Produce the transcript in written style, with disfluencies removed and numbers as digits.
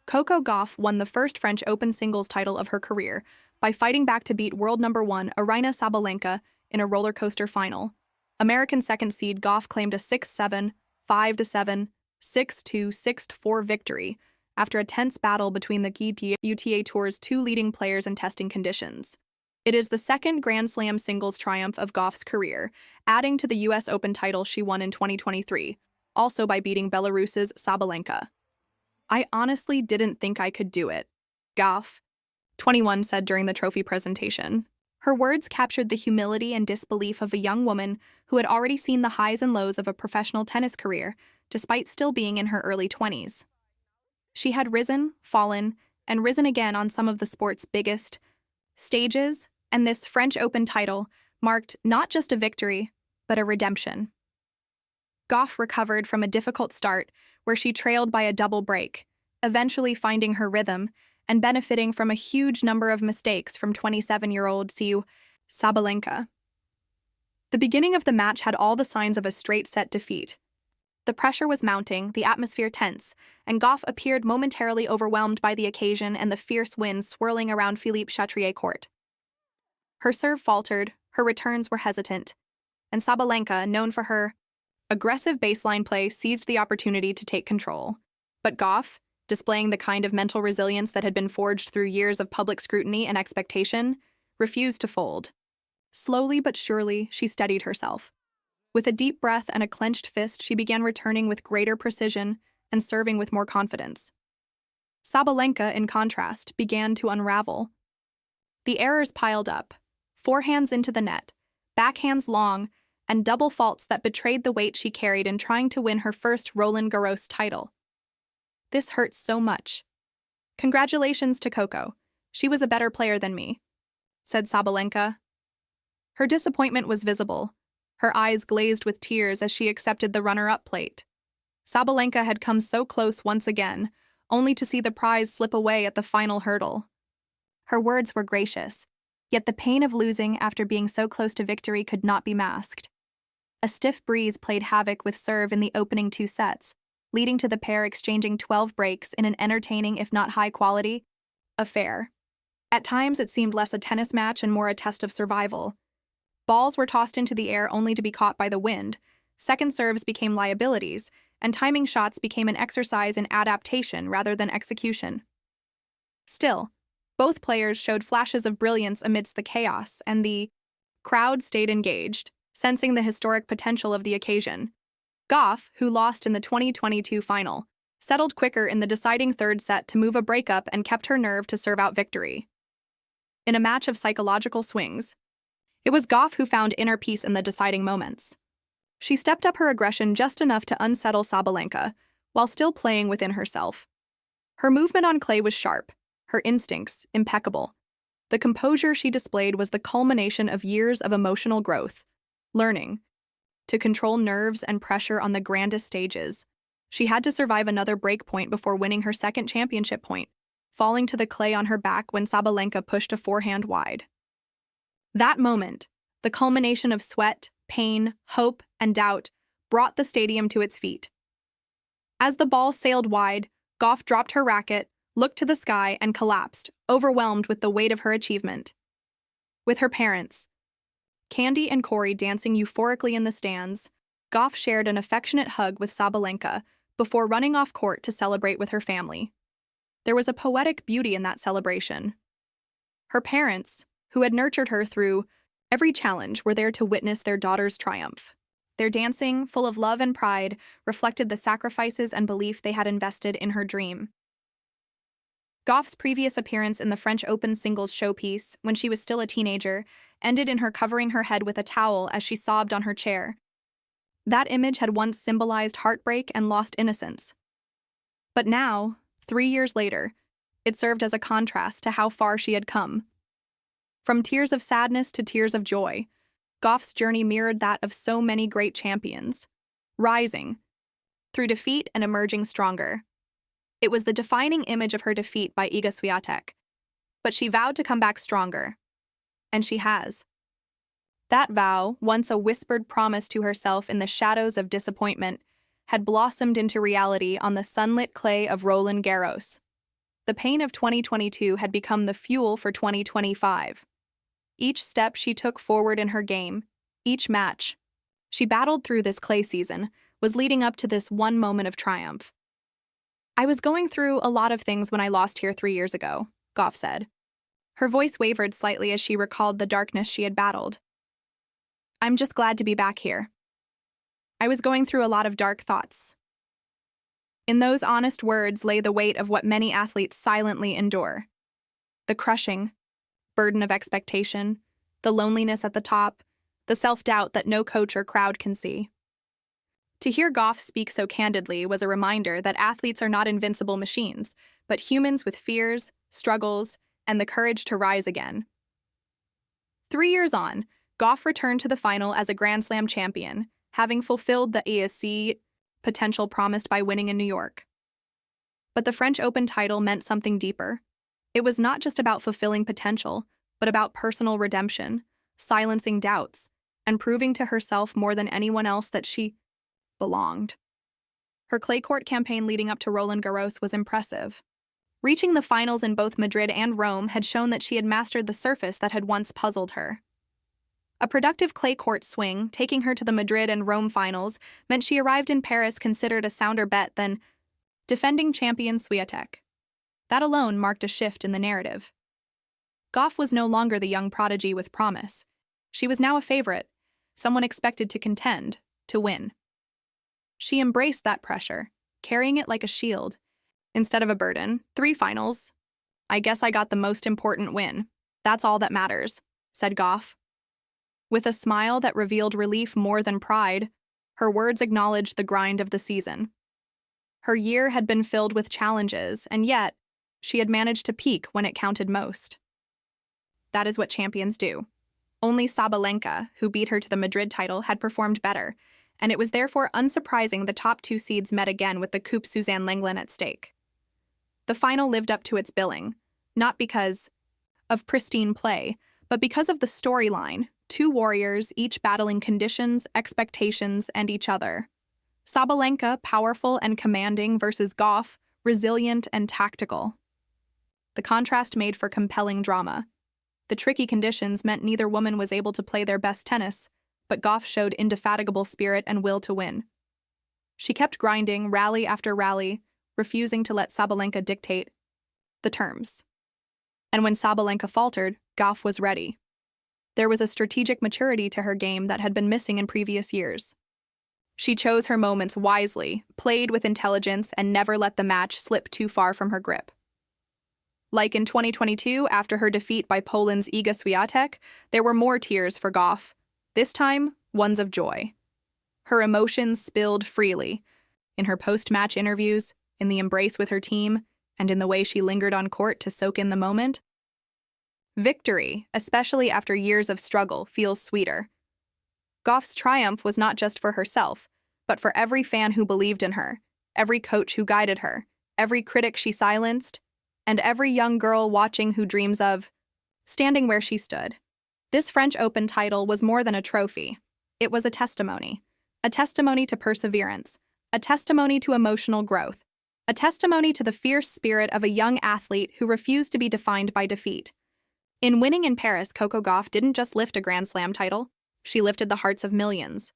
CocoGauff won the first French Open singles title of her career by fighting back to beat world number one Aryna Sabalenka in a roller coaster final. American second seed Gauff claimed a 6-7, 5-7, 6-2, 6-4 victory after a tense battle between the UTA Tour's two leading players in testing conditions. It is the second Grand Slam singles triumph of Gauff's career, adding to the US Open title she won in 2023, also by beating Belarus's Sabalenka. "I honestly didn't think I could do it," Gauff, 21, said during the trophy presentation. Her words captured the humility and disbelief of a young woman who had already seen the highs and lows of a professional tennis career, despite still being in her early 20s. She had risen, fallen, and risen again on some of the sport's biggest stages, and this French Open title marked not just a victory, but a redemption. Gauff recovered from a difficult start where she trailed by a double break, eventually finding her rhythm and benefiting from a huge number of mistakes from 27-year-old Sabalenka. The beginning of the match had all the signs of a straight-set defeat. The pressure was mounting, the atmosphere tense, and Gauff appeared momentarily overwhelmed by the occasion and the fierce wind swirling around Philippe Chatrier court. Her serve faltered, her returns were hesitant, and Sabalenka, known for her aggressive baseline play, seized the opportunity to take control. But Gauff, displaying the kind of mental resilience that had been forged through years of public scrutiny and expectation, refused to fold. Slowly but surely, she steadied herself. With a deep breath and a clenched fist, she began returning with greater precision and serving with more confidence. Sabalenka, in contrast, began to unravel. The errors piled up: forehands into the net, backhands long, and double faults that betrayed the weight she carried in trying to win her first Roland Garros title. "This hurts so much. Congratulations to Coco. She was a better player than me," said Sabalenka. Her disappointment was visible, her eyes glazed with tears as she accepted the runner-up plate. Sabalenka had come so close once again, only to see the prize slip away at the final hurdle. Her words were gracious, yet the pain of losing after being so close to victory could not be masked. A stiff breeze played havoc with serve in the opening two sets, leading to the pair exchanging 12 breaks in an entertaining, if not high-quality, affair. At times, it seemed less a tennis match and more a test of survival. Balls were tossed into the air only to be caught by the wind, second serves became liabilities, and timing shots became an exercise in adaptation rather than execution. Still, both players showed flashes of brilliance amidst the chaos, and the crowd stayed engaged, sensing the historic potential of the occasion. Gauff, who lost in the 2022 final, settled quicker in the deciding third set to move a breakup and kept her nerve to serve out victory. In a match of psychological swings, it was Gauff who found inner peace in the deciding moments. She stepped up her aggression just enough to unsettle Sabalenka, while still playing within herself. Her movement on clay was sharp, her instincts impeccable. The composure she displayed was the culmination of years of emotional growth, learning to control nerves and pressure on the grandest stages. She had to survive another break point before winning her second championship point, falling to the clay on her back when Sabalenka pushed a forehand wide. That moment, the culmination of sweat, pain, hope, and doubt, brought the stadium to its feet. As the ball sailed wide, Gauff dropped her racket, looked to the sky, and collapsed, overwhelmed with the weight of her achievement. With her parents, Candy and Corey, dancing euphorically in the stands, Gauff shared an affectionate hug with Sabalenka before running off court to celebrate with her family. There was a poetic beauty in that celebration. Her parents, who had nurtured her through every challenge, were there to witness their daughter's triumph. Their dancing, full of love and pride, reflected the sacrifices and belief they had invested in her dream. Gauff's previous appearance in the French Open singles showpiece, when she was still a teenager, ended in her covering her head with a towel as she sobbed on her chair. That image had once symbolized heartbreak and lost innocence. But now, 3 years later, it served as a contrast to how far she had come. From tears of sadness to tears of joy, Gauff's journey mirrored that of so many great champions, rising through defeat and emerging stronger. It was the defining image of her defeat by Iga Swiatek, but she vowed to come back stronger. And she has. That vow, once a whispered promise to herself in the shadows of disappointment, had blossomed into reality on the sunlit clay of Roland Garros. The pain of 2022 had become the fuel for 2025. Each step she took forward in her game, each match she battled through this clay season, was leading up to this one moment of triumph. "I was going through a lot of things when I lost here 3 years ago," Gauff said. Her voice wavered slightly as she recalled the darkness she had battled. "I'm just glad to be back here. I was going through a lot of dark thoughts." In those honest words lay the weight of what many athletes silently endure. The crushing burden of expectation, the loneliness at the top, the self-doubt that no coach or crowd can see. To hear Gauff speak so candidly was a reminder that athletes are not invincible machines, but humans with fears, struggles, and the courage to rise again. 3 years on, Gauff returned to the final as a Grand Slam champion, having fulfilled the ESC potential promised by winning in New York. But the French Open title meant something deeper. It was not just about fulfilling potential, but about personal redemption, silencing doubts, and proving to herself more than anyone else that she belonged. Her clay court campaign leading up to Roland Garros was impressive. Reaching the finals in both Madrid and Rome had shown that she had mastered the surface that had once puzzled her. A productive clay court swing, taking her to the Madrid and Rome finals, meant she arrived in Paris considered a sounder bet than defending champion Swiatek. That alone marked a shift in the narrative. Gauff was no longer the young prodigy with promise. She was now a favorite, someone expected to contend, to win. She embraced that pressure, carrying it like a shield. Instead of a burden, 3 finals. "I guess I got the most important win. That's all that matters," said Gauff. With a smile that revealed relief more than pride, her words acknowledged the grind of the season. Her year had been filled with challenges, and yet, she had managed to peak when it counted most. That is what champions do. Only Sabalenka, who beat her to the Madrid title, had performed better, and it was therefore unsurprising the top 2 seeds met again with the Coupe Suzanne Lenglen at stake. The final lived up to its billing, not because of pristine play, but because of the storyline, 2 warriors, each battling conditions, expectations, and each other. Sabalenka, powerful and commanding, versus Gauff, resilient and tactical. The contrast made for compelling drama. The tricky conditions meant neither woman was able to play their best tennis, but Gauff showed indefatigable spirit and will to win. She kept grinding, rally after rally, refusing to let Sabalenka dictate the terms. And when Sabalenka faltered, Gauff was ready. There was a strategic maturity to her game that had been missing in previous years. She chose her moments wisely, played with intelligence, and never let the match slip too far from her grip. Like in 2022, after her defeat by Poland's Iga Swiatek, there were more tears for Gauff, this time ones of joy. Her emotions spilled freely, in her post-match interviews, in the embrace with her team, and in the way she lingered on court to soak in the moment. Victory, especially after years of struggle, feels sweeter. Gauff's triumph was not just for herself, but for every fan who believed in her, every coach who guided her, every critic she silenced, and every young girl watching who dreams of standing where she stood. This French Open title was more than a trophy. It was a testimony to perseverance, a testimony to emotional growth, a testimony to the fierce spirit of a young athlete who refused to be defined by defeat. In winning in Paris, CocoGauff didn't just lift a Grand Slam title, she lifted the hearts of millions.